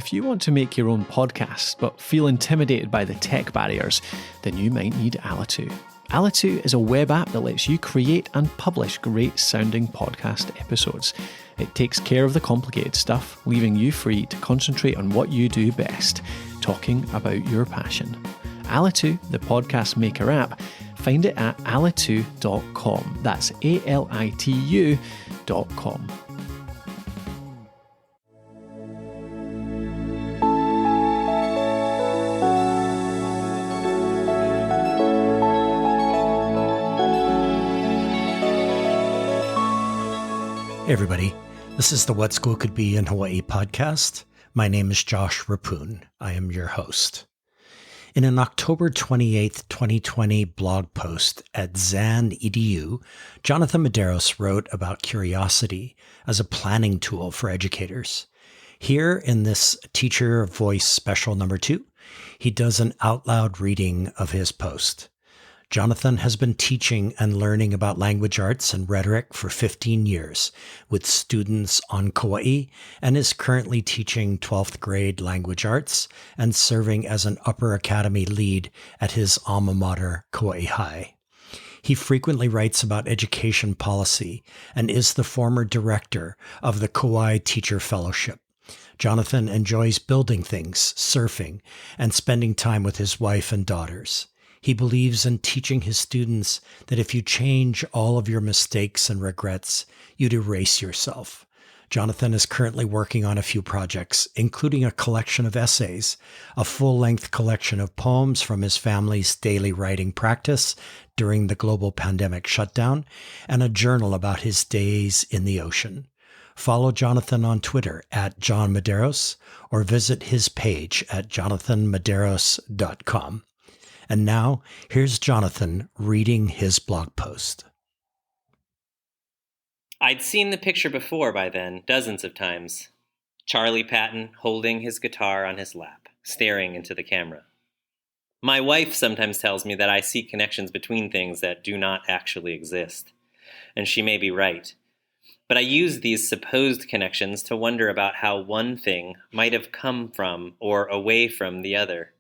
If you want to make your own podcast but feel intimidated by the tech barriers, then you might need Alitu. Alitu is a web app that lets you create and publish great sounding podcast episodes. It takes care of the complicated stuff, leaving you free to concentrate on what you do best, talking about your passion. Alitu, the podcast maker app, find it at alitu.com. That's ALITU.com. Hey everybody, this is the What School Could Be in Hawaii podcast. My name is Josh Rapoon. I am your host. In an October 28th, 2020 blog post at XanEdu, Jonathon Mederios wrote about curiosity as a planning tool for educators. Here in this Teacher Voice Special number 2, he does an out loud reading of his post. Jonathon has been teaching and learning about language arts and rhetoric for 15 years with students on Kauai and is currently teaching 12th grade language arts and serving as an upper academy lead at his alma mater, Kauai High. He frequently writes about education policy and is the former director of the Kauai Teacher Fellowship. Jonathon enjoys building things, surfing, and spending time with his wife and daughters. He believes in teaching his students that if you change all of your mistakes and regrets, you'd erase yourself. Jonathon is currently working on a few projects, including a collection of essays, a full-length collection of poems from his family's daily writing practice during the global pandemic shutdown, and a journal about his days in the ocean. Follow Jonathon on Twitter at Jon Medeiros or visit his page at jonathonmedeiros.com. And now, here's Jonathon reading his blog post. I'd seen the picture before by then, dozens of times. Charlie Patton holding his guitar on his lap, staring into the camera. My wife sometimes tells me that I see connections between things that do not actually exist. And she may be right. But I use these supposed connections to wonder about how one thing might have come from or away from the other.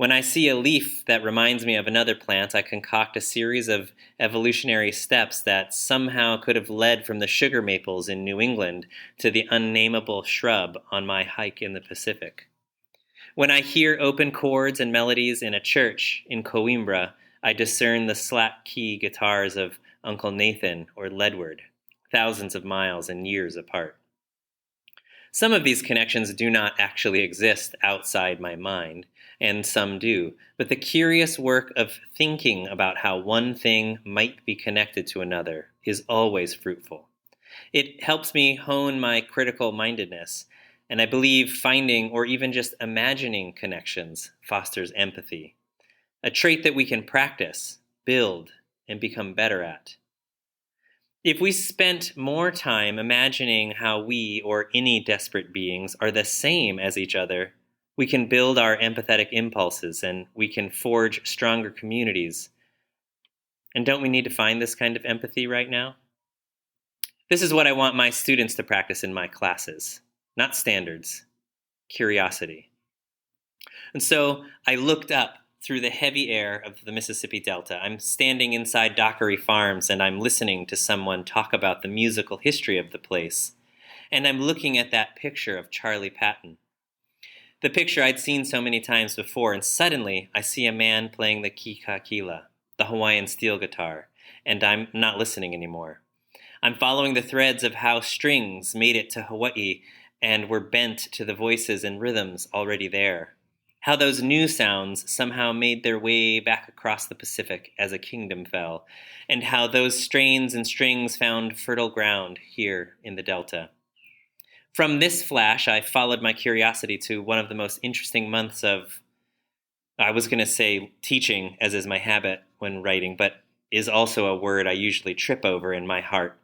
When I see a leaf that reminds me of another plant, I concoct a series of evolutionary steps that somehow could have led from the sugar maples in New England to the unnameable shrub on my hike in the Pacific. When I hear open chords and melodies in a church in Coimbra, I discern the slack key guitars of Uncle Nathan or Ledward, thousands of miles and years apart. Some of these connections do not actually exist outside my mind, and some do, but the curious work of thinking about how one thing might be connected to another is always fruitful. It helps me hone my critical mindedness, and I believe finding or even just imagining connections fosters empathy, a trait that we can practice, build, and become better at. If we spent more time imagining how we or any desperate beings are the same as each other, we can build our empathetic impulses and we can forge stronger communities. And don't we need to find this kind of empathy right now? This is what I want my students to practice in my classes, not standards, curiosity. And so I looked up through the heavy air of the Mississippi Delta. I'm standing inside Dockery Farms and I'm listening to someone talk about the musical history of the place. And I'm looking at that picture of Charlie Patton. The picture I'd seen so many times before, and suddenly I see a man playing the kikakila, the Hawaiian steel guitar, and I'm not listening anymore. I'm following the threads of how strings made it to Hawaii and were bent to the voices and rhythms already there. How those new sounds somehow made their way back across the Pacific as a kingdom fell, and how those strains and strings found fertile ground here in the Delta. From this flash, I followed my curiosity to one of the most interesting months of, I was going to say teaching, as is my habit when writing, but is also a word I usually trip over in my heart.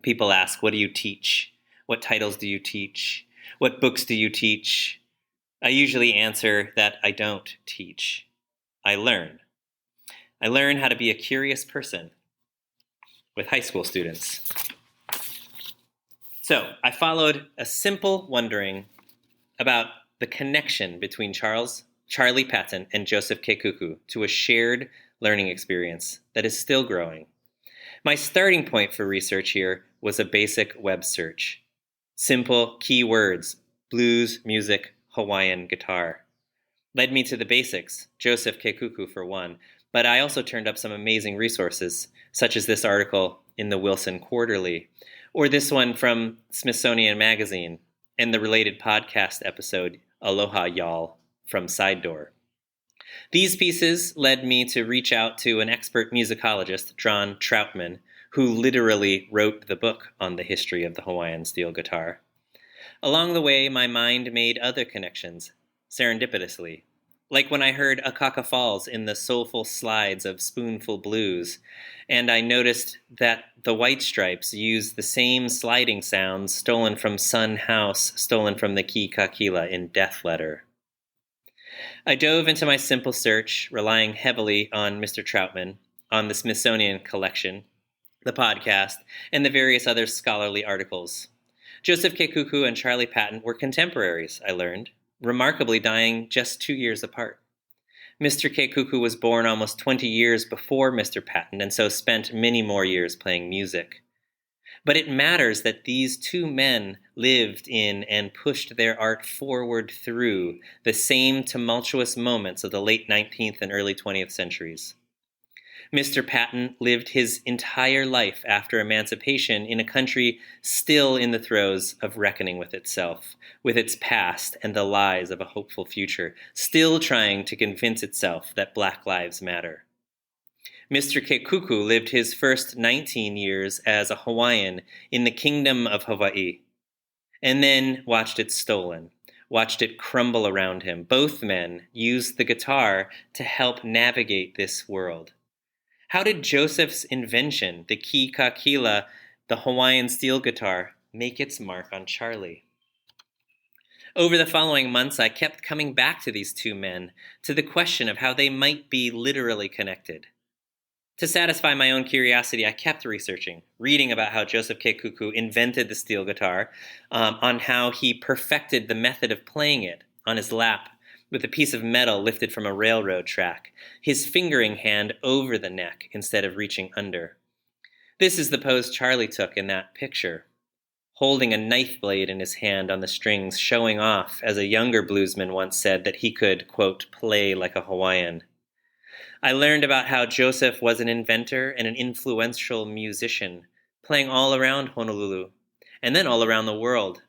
People ask, what do you teach? What titles do you teach? What books do you teach? I usually answer that I don't teach. I learn. I learn how to be a curious person with high school students. So I followed a simple wondering about the connection between Charlie Patton and Joseph Kekuku to a shared learning experience that is still growing. My starting point for research here was a basic web search. Simple keywords, blues, music, Hawaiian guitar. Led me to the basics, Joseph Kekuku for one, but I also turned up some amazing resources, such as this article in the Wilson Quarterly, or this one from Smithsonian Magazine, and the related podcast episode, Aloha Y'all, from Side Door. These pieces led me to reach out to an expert musicologist, Jon Troutman, who literally wrote the book on the history of the Hawaiian steel guitar. Along the way, my mind made other connections, serendipitously, like when I heard Akaka Falls in the soulful slides of Spoonful Blues, and I noticed that the White Stripes used the same sliding sounds stolen from Sun House, stolen from the Ki Kakila in Death Letter. I dove into my simple search, relying heavily on Mr. Troutman, on the Smithsonian collection, the podcast, and the various other scholarly articles. Joseph Kekuku and Charlie Patton were contemporaries, I learned, remarkably dying just 2 years apart. Mr. Kekuku was born almost 20 years before Mr. Patton, and so spent many more years playing music. But it matters that these two men lived in and pushed their art forward through the same tumultuous moments of the late 19th and early 20th centuries. Mr. Patton lived his entire life after emancipation in a country still in the throes of reckoning with itself, with its past and the lies of a hopeful future, still trying to convince itself that Black lives matter. Mr. Kekuku lived his first 19 years as a Hawaiian in the Kingdom of Hawaii, and then watched it stolen, watched it crumble around him. Both men used the guitar to help navigate this world. How did Joseph's invention, the Ki Kakila, the Hawaiian steel guitar, make its mark on Charlie? Over the following months, I kept coming back to these two men, to the question of how they might be literally connected. To satisfy my own curiosity, I kept researching, reading about how Joseph Kekuku invented the steel guitar, on how he perfected the method of playing it on his lap with a piece of metal lifted from a railroad track, his fingering hand over the neck instead of reaching under. This is the pose Charlie took in that picture, holding a knife blade in his hand on the strings, showing off, as a younger bluesman once said, that he could, quote, play like a Hawaiian. I learned about how Joseph was an inventor and an influential musician, playing all around Honolulu, and then all around the world.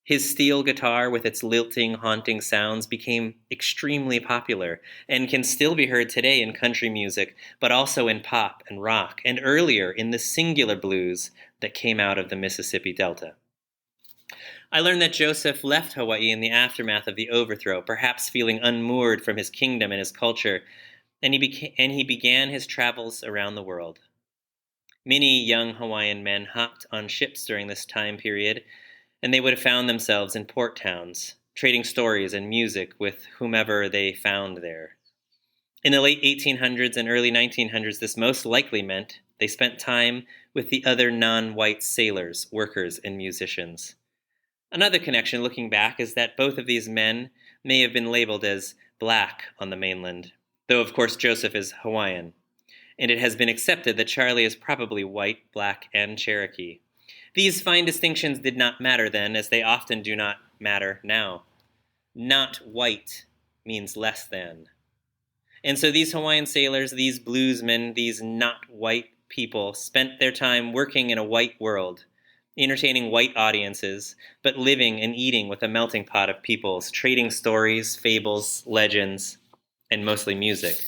His steel guitar, with its lilting, haunting sounds, became extremely popular and can still be heard today in country music, but also in pop and rock, and earlier in the singular blues that came out of the Mississippi Delta. I learned that Joseph left Hawaii in the aftermath of the overthrow, perhaps feeling unmoored from his kingdom and his culture, and he began his travels around the world. Many young Hawaiian men hopped on ships during this time period, and they would have found themselves in port towns, trading stories and music with whomever they found there. In the late 1800s and early 1900s, this most likely meant they spent time with the other non-white sailors, workers, and musicians. Another connection looking back is that both of these men may have been labeled as Black on the mainland, though of course Joseph is Hawaiian, and it has been accepted that Charlie is probably white, Black, and Cherokee. These fine distinctions did not matter then, as they often do not matter now. Not white means less than. And so these Hawaiian sailors, these bluesmen, these not white people spent their time working in a white world, entertaining white audiences, but living and eating with a melting pot of peoples, trading stories, fables, legends, and mostly music.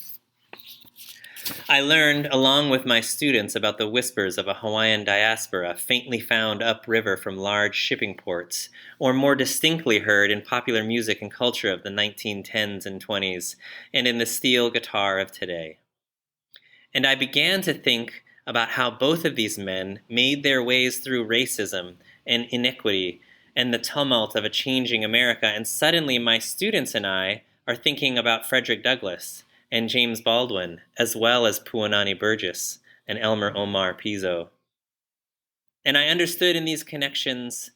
I learned, along with my students, about the whispers of a Hawaiian diaspora faintly found upriver from large shipping ports, or more distinctly heard in popular music and culture of the 1910s and 20s, and in the steel guitar of today. And I began to think about how both of these men made their ways through racism and inequity and the tumult of a changing America, and suddenly my students and I are thinking about Frederick Douglass and James Baldwin, as well as Puanani Burgess and Elmer Omar Pizzo. And I understood in these connections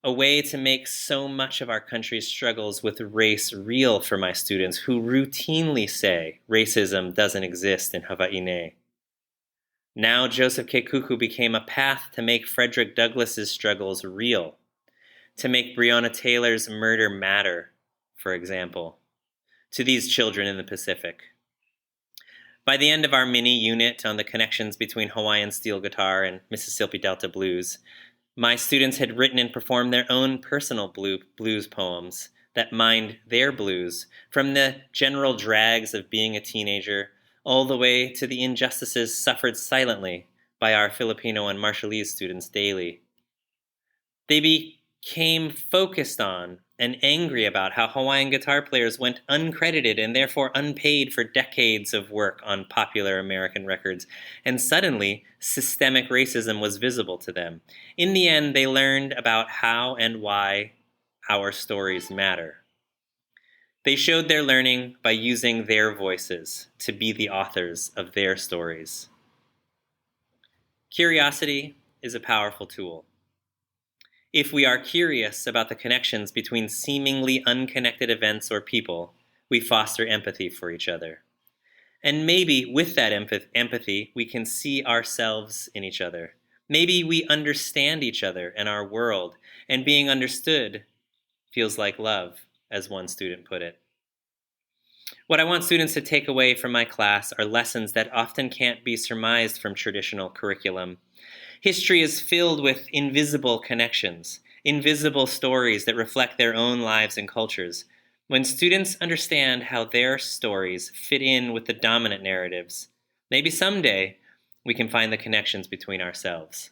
a way to make so much of our country's struggles with race real for my students who routinely say racism doesn't exist in Hawaii. Now Joseph Kekuku became a path to make Frederick Douglass's struggles real, to make Breonna Taylor's murder matter, for example, to these children in the Pacific. By the end of our mini unit on the connections between Hawaiian steel guitar and Mississippi Delta blues, my students had written and performed their own personal blues poems that mined their blues, from the general drags of being a teenager all the way to the injustices suffered silently by our Filipino and Marshallese students daily. They became focused on and angry about how Hawaiian guitar players went uncredited and therefore unpaid for decades of work on popular American records, and suddenly systemic racism was visible to them. In the end, they learned about how and why our stories matter. They showed their learning by using their voices to be the authors of their stories. Curiosity is a powerful tool. If we are curious about the connections between seemingly unconnected events or people, we foster empathy for each other. And maybe with that empathy, we can see ourselves in each other. Maybe we understand each other and our world, and being understood feels like love, as one student put it. What I want students to take away from my class are lessons that often can't be surmised from traditional curriculum. History is filled with invisible connections, invisible stories that reflect their own lives and cultures. When students understand how their stories fit in with the dominant narratives, maybe someday we can find the connections between ourselves.